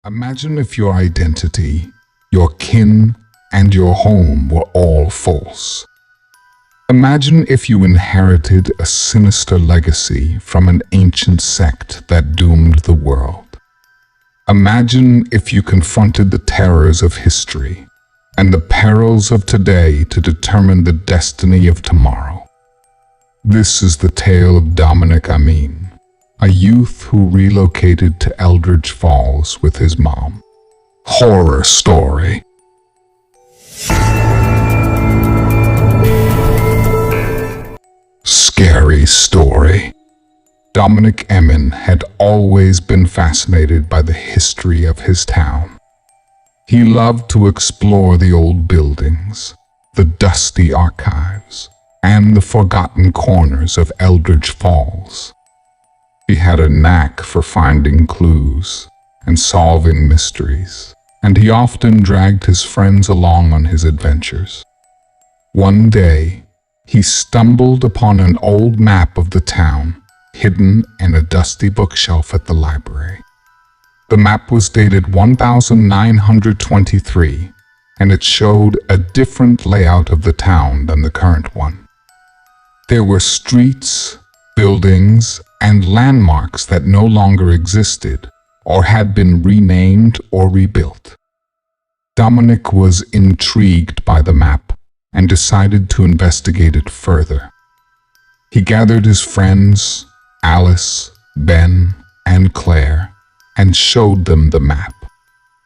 Imagine if your identity, your kin, and your home were all false. Imagine if you inherited a sinister legacy from an ancient sect that doomed the world. Imagine if you confronted the terrors of history and the perils of today to determine the destiny of tomorrow. This is the tale of Dominic, a youth who relocated to Eldridge Falls with his mom. Horror story. Scary story. Dominic Emmon had always been fascinated by the history of his town. He loved to explore the old buildings, the dusty archives, and the forgotten corners of Eldritch Falls. He had a knack for finding clues and solving mysteries, and he often dragged his friends along on his adventures. One day, he stumbled upon an old map of the town, hidden in a dusty bookshelf at the library. The map was dated 1923, and it showed a different layout of the town than the current one. There were streets, buildings, and landmarks that no longer existed or had been renamed or rebuilt. Dominic was intrigued by the map and decided to investigate it further. He gathered his friends, Alice, Ben, and Claire, and showed them the map.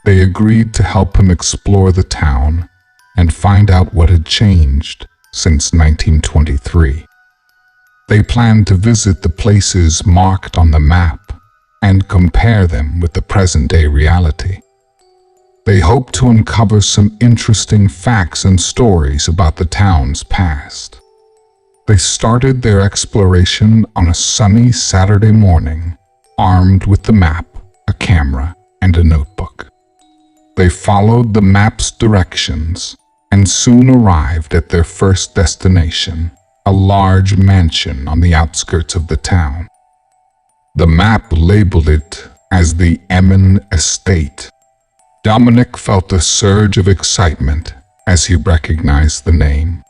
They agreed to help him explore the town and find out what had changed since 1923. They planned to visit the places marked on the map and compare them with the present-day reality. They hoped to uncover some interesting facts and stories about the town's past. They started their exploration on a sunny Saturday morning, armed with the map, a camera, and a notebook. They followed the map's directions and soon arrived at their first destination, a large mansion on the outskirts of the town. The map labeled it as the Emmon estate. Dominic felt a surge of excitement as he recognized the name.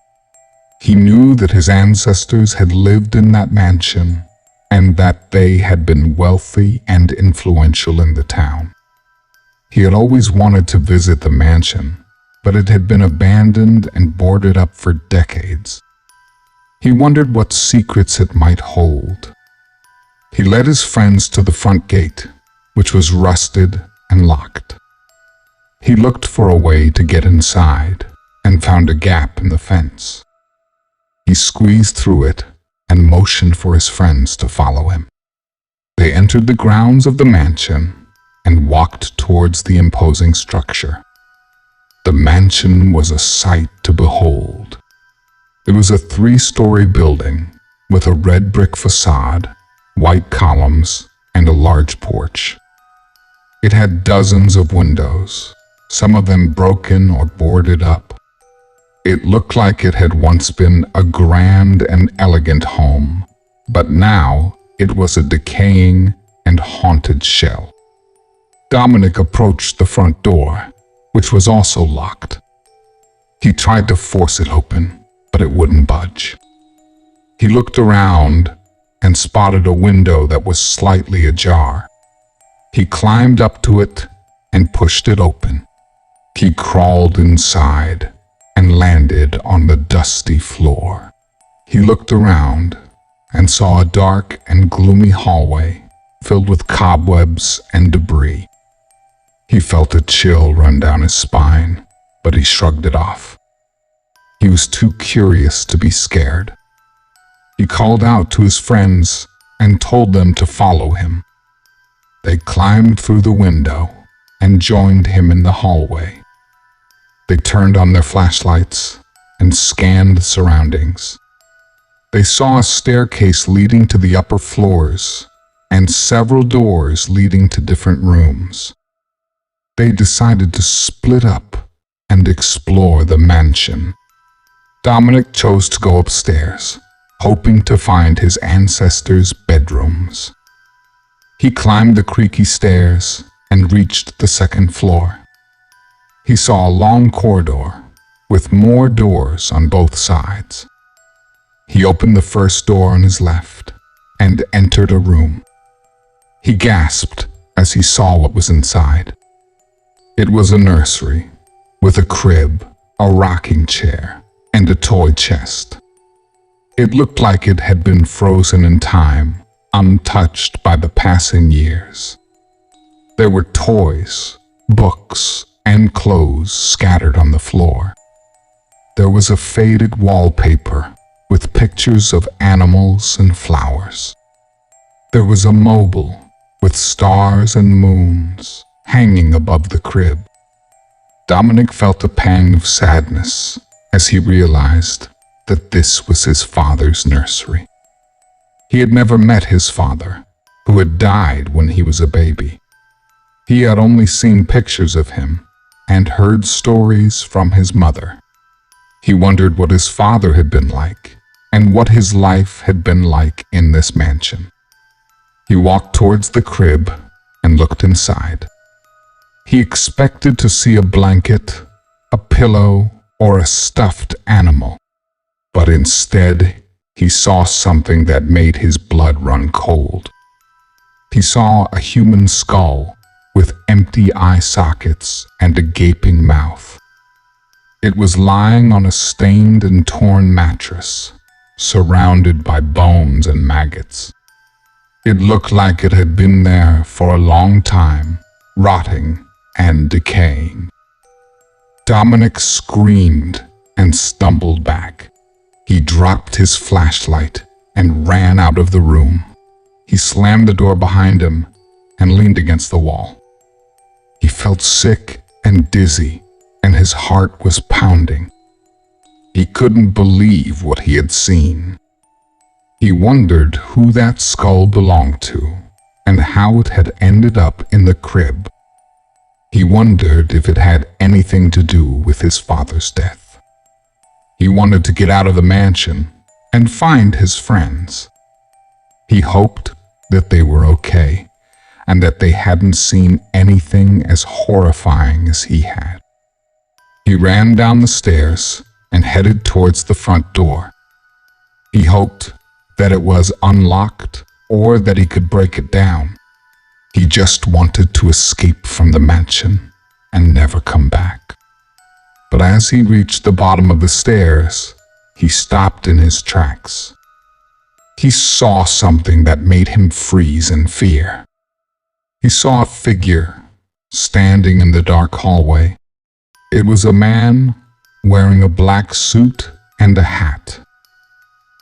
He knew that his ancestors had lived in that mansion and that they had been wealthy and influential in the town. He had always wanted to visit the mansion, but it had been abandoned and boarded up for decades. He wondered what secrets it might hold. He led his friends to the front gate, which was rusted and locked. He looked for a way to get inside and found a gap in the fence. He squeezed through it and motioned for his friends to follow him. They entered the grounds of the mansion and walked towards the imposing structure. The mansion was a sight to behold. It was a 3-story building with a red brick facade, white columns, and a large porch. It had dozens of windows, some of them broken or boarded up. It looked like it had once been a grand and elegant home, but now it was a decaying and haunted shell. Dominic approached the front door, which was also locked. He tried to force it open, but it wouldn't budge. He looked around and spotted a window that was slightly ajar. He climbed up to it and pushed it open. He crawled inside and landed on the dusty floor. He looked around and saw a dark and gloomy hallway filled with cobwebs and debris. He felt a chill run down his spine, but he shrugged it off. He was too curious to be scared. He called out to his friends and told them to follow him. They climbed through the window and joined him in the hallway. They turned on their flashlights and scanned the surroundings. They saw a staircase leading to the upper floors and several doors leading to different rooms. They decided to split up and explore the mansion. Dominic chose to go upstairs, hoping to find his ancestors' bedrooms. He climbed the creaky stairs and reached the second floor. He saw a long corridor with more doors on both sides. He opened the first door on his left and entered a room. He gasped as he saw what was inside. It was a nursery with a crib, a rocking chair, and a toy chest. It looked like it had been frozen in time, untouched by the passing years. There were toys, books, and clothes scattered on the floor. There was a faded wallpaper with pictures of animals and flowers. There was a mobile with stars and moons hanging above the crib. Dominic felt a pang of sadness as he realized that this was his father's nursery. He had never met his father, who had died when he was a baby. He had only seen pictures of him and heard stories from his mother. He wondered what his father had been like and what his life had been like in this mansion. He walked towards the crib and looked inside. He expected to see a blanket, a pillow, or a stuffed animal, but instead he saw something that made his blood run cold. He saw a human skull with empty eye sockets and a gaping mouth. It was lying on a stained and torn mattress, surrounded by bones and maggots. It looked like it had been there for a long time, rotting and decaying. Dominic screamed and stumbled back. He dropped his flashlight and ran out of the room. He slammed the door behind him and leaned against the wall. He felt sick and dizzy, and his heart was pounding. He couldn't believe what he had seen. He wondered who that skull belonged to and how it had ended up in the crib. He wondered if it had anything to do with his father's death. He wanted to get out of the mansion and find his friends. He hoped that they were okay and that they hadn't seen anything as horrifying as he had. He ran down the stairs and headed towards the front door. He hoped that it was unlocked or that he could break it down. He just wanted to escape from the mansion and never come back. But as he reached the bottom of the stairs, he stopped in his tracks. He saw something that made him freeze in fear. He saw a figure standing in the dark hallway. It was a man wearing a black suit and a hat.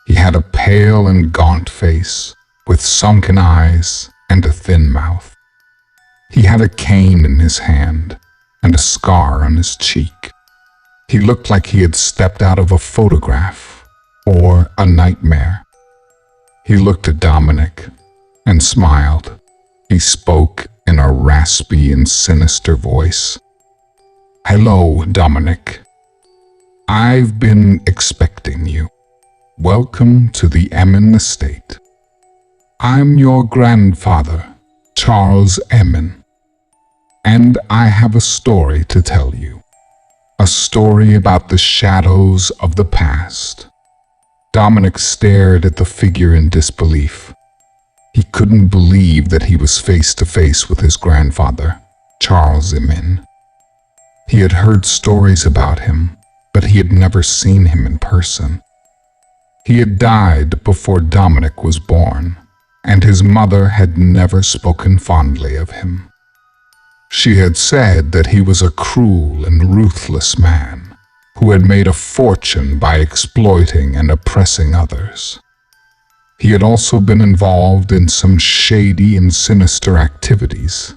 He had a pale and gaunt face with sunken eyes and a thin mouth. He had a cane in his hand and a scar on his cheek. He looked like he had stepped out of a photograph or a nightmare. He looked at Dominic and smiled. He spoke in a raspy and sinister voice. "Hello, Dominic. I've been expecting you. Welcome to the Emmon estate. I'm your grandfather, Charles Emmon, and I have a story to tell you. A story about the shadows of the past." Dominic stared at the figure in disbelief. He couldn't believe that he was face to face with his grandfather, Charles Emmon. He had heard stories about him, but he had never seen him in person. He had died before Dominic was born, and his mother had never spoken fondly of him. She had said that he was a cruel and ruthless man who had made a fortune by exploiting and oppressing others. He had also been involved in some shady and sinister activities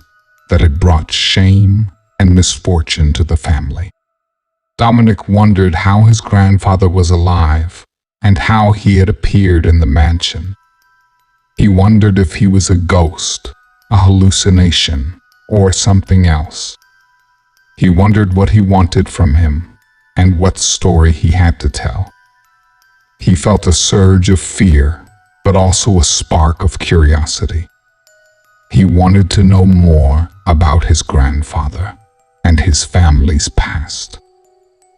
that had brought shame and misfortune to the family. Dominic wondered how his grandfather was alive and how he had appeared in the mansion. He wondered if he was a ghost, a hallucination, or something else. He wondered what he wanted from him and what story he had to tell. He felt a surge of fear, but also a spark of curiosity. He wanted to know more about his grandfather and his family's past.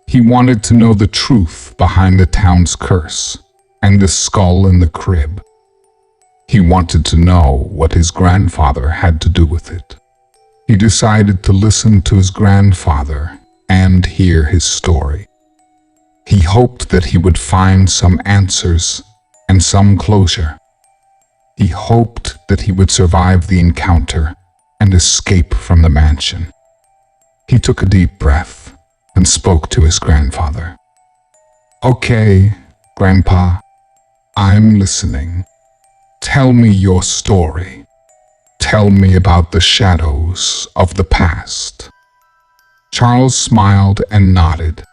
He wanted to know the truth behind the town's curse and the skull in the crib. He wanted to know what his grandfather had to do with it. He decided to listen to his grandfather and hear his story. He hoped that he would find some answers and some closure. He hoped that he would survive the encounter and escape from the mansion. He took a deep breath and spoke to his grandfather. "Okay, Grandpa, I'm listening. Tell me your story. Tell me about the shadows of the past." Charles smiled and nodded.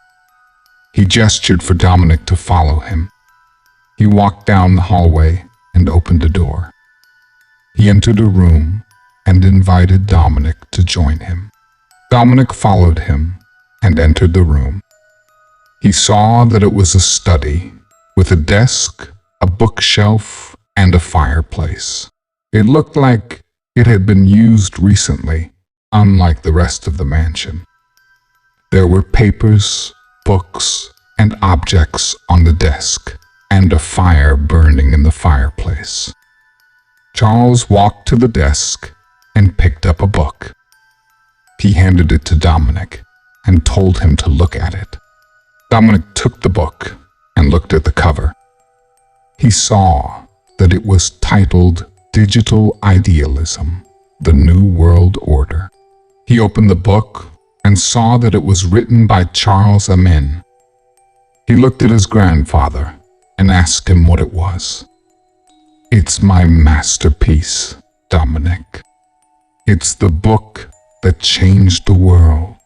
He gestured for Dominic to follow him. He walked down the hallway and opened a door. He entered a room and invited Dominic to join him. Dominic followed him and entered the room. He saw that it was a study with a desk, a bookshelf, and a fireplace. It looked like it had been used recently, unlike the rest of the mansion. There were papers, books, and objects on the desk, and a fire burning in the fireplace. Charles walked to the desk and picked up a book. He handed it to Dominic and told him to look at it. Dominic took the book and looked at the cover. He saw that it was titled Digital Idealism, the New World Order. He opened the book and saw that it was written by Charles Emmon. He looked at his grandfather and asked him what it was. "It's my masterpiece, Dominic. It's the book that changed the world.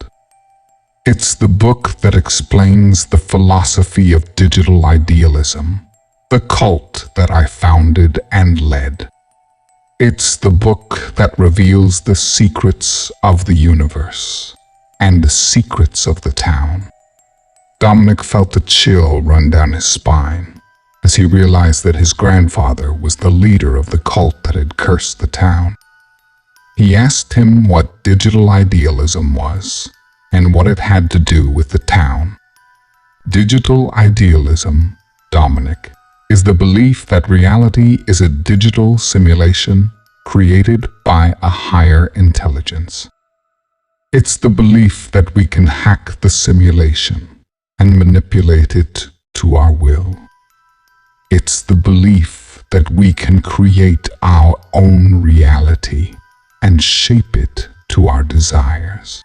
It's the book that explains the philosophy of digital idealism, the cult that I founded and led. It's the book that reveals the secrets of the universe and the secrets of the town." Dominic felt a chill run down his spine as he realized that his grandfather was the leader of the cult that had cursed the town. He asked him what digital idealism was and what it had to do with the town. Digital idealism, Dominic, is the belief that reality is a digital simulation created by a higher intelligence. It's the belief that we can hack the simulation and manipulate it to our will. It's the belief that we can create our own reality and shape it to our desires.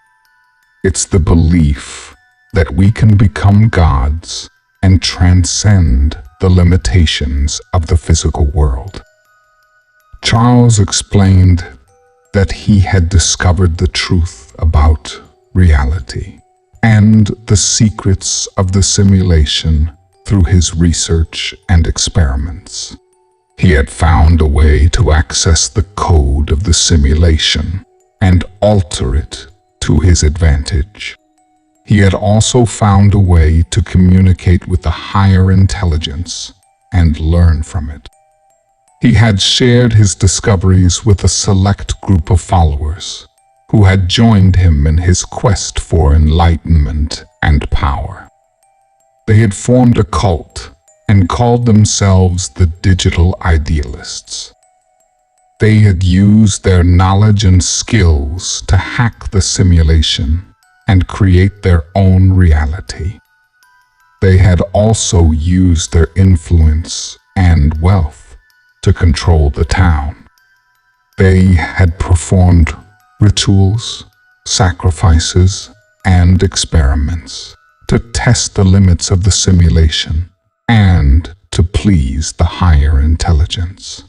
It's the belief that we can become gods and transcend the limitations of the physical world. Charles explained that he had discovered the truth about reality and the secrets of the simulation through his research and experiments. He had found a way to access the code of the simulation and alter it to his advantage. He had also found a way to communicate with the higher intelligence and learn from it. He had shared his discoveries with a select group of followers who had joined him in his quest for enlightenment and power. They had formed a cult and called themselves the Digital Idealists. They had used their knowledge and skills to hack the simulation and create their own reality. They had also used their influence and wealth to control the town. They had performed rituals, sacrifices, and experiments to test the limits of the simulation and to please the higher intelligence.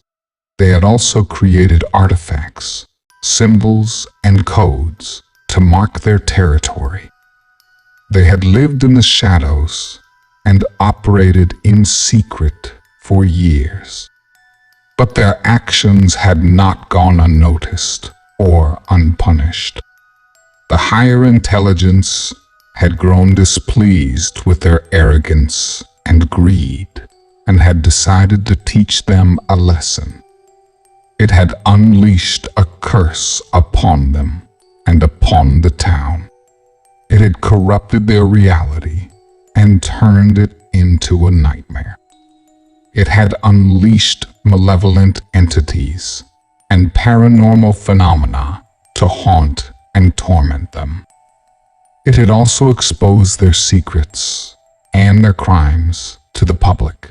They had also created artifacts, symbols, and codes to mark their territory. They had lived in the shadows and operated in secret for years. But their actions had not gone unnoticed or unpunished. The higher intelligence had grown displeased with their arrogance and greed and had decided to teach them a lesson. It had unleashed a curse upon them and upon the town. It had corrupted their reality and turned it into a nightmare. It had unleashed malevolent entities and paranormal phenomena to haunt and torment them. It had also exposed their secrets and their crimes to the public.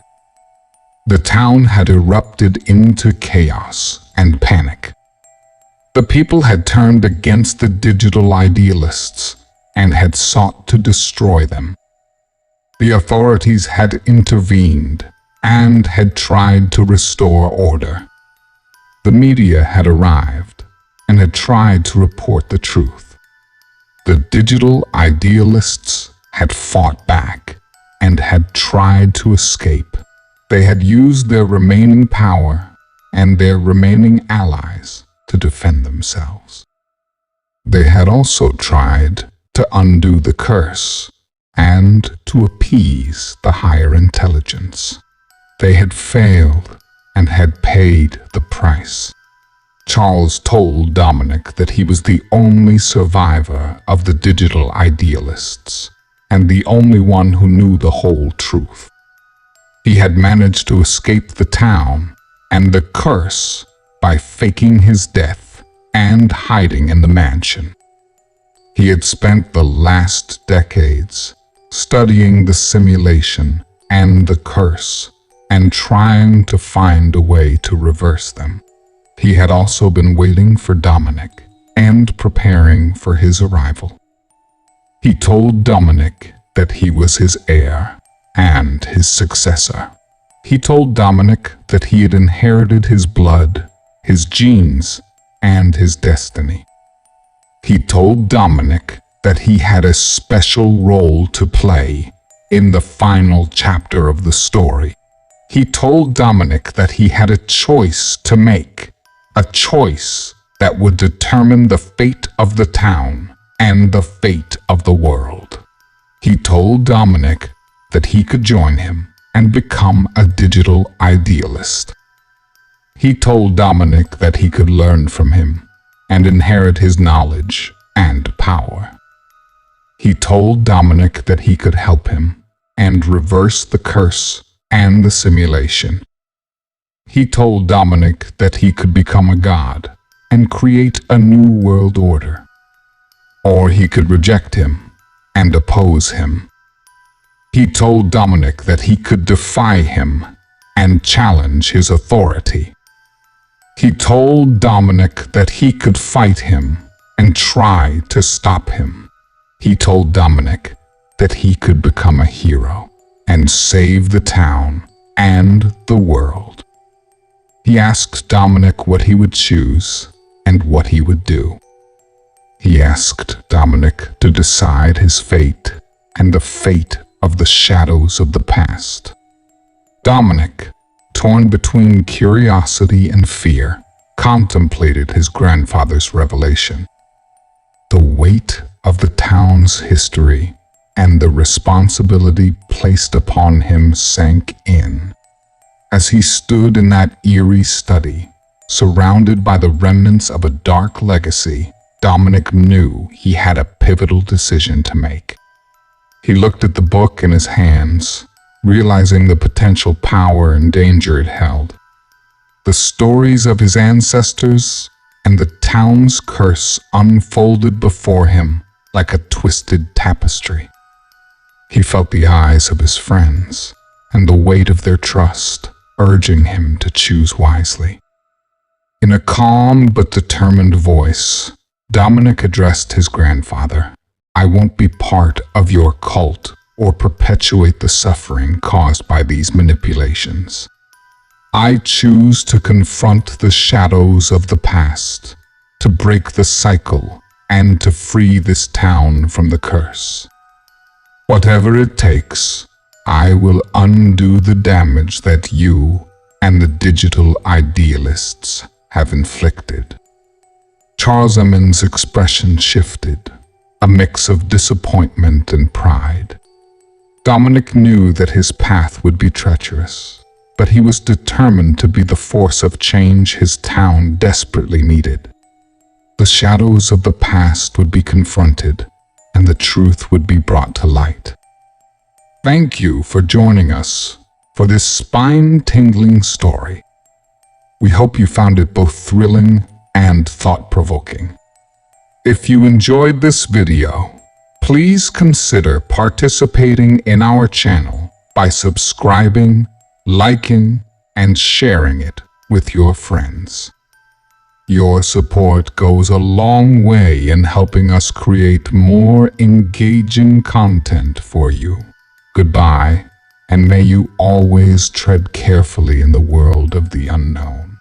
The town had erupted into chaos and panic. The people had turned against the digital idealists and had sought to destroy them. The authorities had intervened and had tried to restore order. The media had arrived and had tried to report the truth. The digital idealists had fought back and had tried to escape. They had used their remaining power and their remaining allies to defend themselves. They had also tried to undo the curse and to appease the higher intelligence. They had failed and had paid the price. Charles told Dominic that he was the only survivor of the digital idealists and the only one who knew the whole truth. He had managed to escape the town and the curse by faking his death and hiding in the mansion. He had spent the last decades studying the simulation and the curse and trying to find a way to reverse them. He had also been waiting for Dominic and preparing for his arrival. He told Dominic that he was his heir and his successor. He told Dominic that he had inherited his blood, his genes, and his destiny. He told Dominic that he had a special role to play in the final chapter of the story. He told Dominic that he had a choice to make, a choice that would determine the fate of the town and the fate of the world. He told Dominic that he could join him and become a digital idealist. He told Dominic that he could learn from him and inherit his knowledge and power. He told Dominic that he could help him and reverse the curse and the simulation. He told Dominic that he could become a god and create a new world order. Or he could reject him and oppose him. He told Dominic that he could defy him and challenge his authority. He told Dominic that he could fight him and try to stop him. He told Dominic that he could become a hero and save the town and the world. He asked Dominic what he would choose and what he would do. He asked Dominic to decide his fate and the fate of the shadows of the past. Dominic, torn between curiosity and fear, contemplated his grandfather's revelation. The weight of the town's history and the responsibility placed upon him sank in. As he stood in that eerie study, surrounded by the remnants of a dark legacy, Dominic knew he had a pivotal decision to make. He looked at the book in his hands, realizing the potential power and danger it held. The stories of his ancestors and the town's curse unfolded before him like a twisted tapestry. He felt the eyes of his friends and the weight of their trust, urging him to choose wisely. In a calm but determined voice, Dominic addressed his grandfather. "I won't be part of your cult or perpetuate the suffering caused by these manipulations. I choose to confront the shadows of the past, to break the cycle, and to free this town from the curse. Whatever it takes, I will undo the damage that you and the digital idealists have inflicted." Charles Emmon's expression shifted, a mix of disappointment and pride. Dominic knew that his path would be treacherous, but he was determined to be the force of change his town desperately needed. the shadows of the past would be confronted and the truth would be brought to light. Thank you for joining us for this spine-tingling story. We hope you found it both thrilling and thought-provoking. If you enjoyed this video, please consider participating in our channel by subscribing, liking, and sharing it with your friends. Your support goes a long way in helping us create more engaging content for you. Goodbye, and may you always tread carefully in the world of the unknown.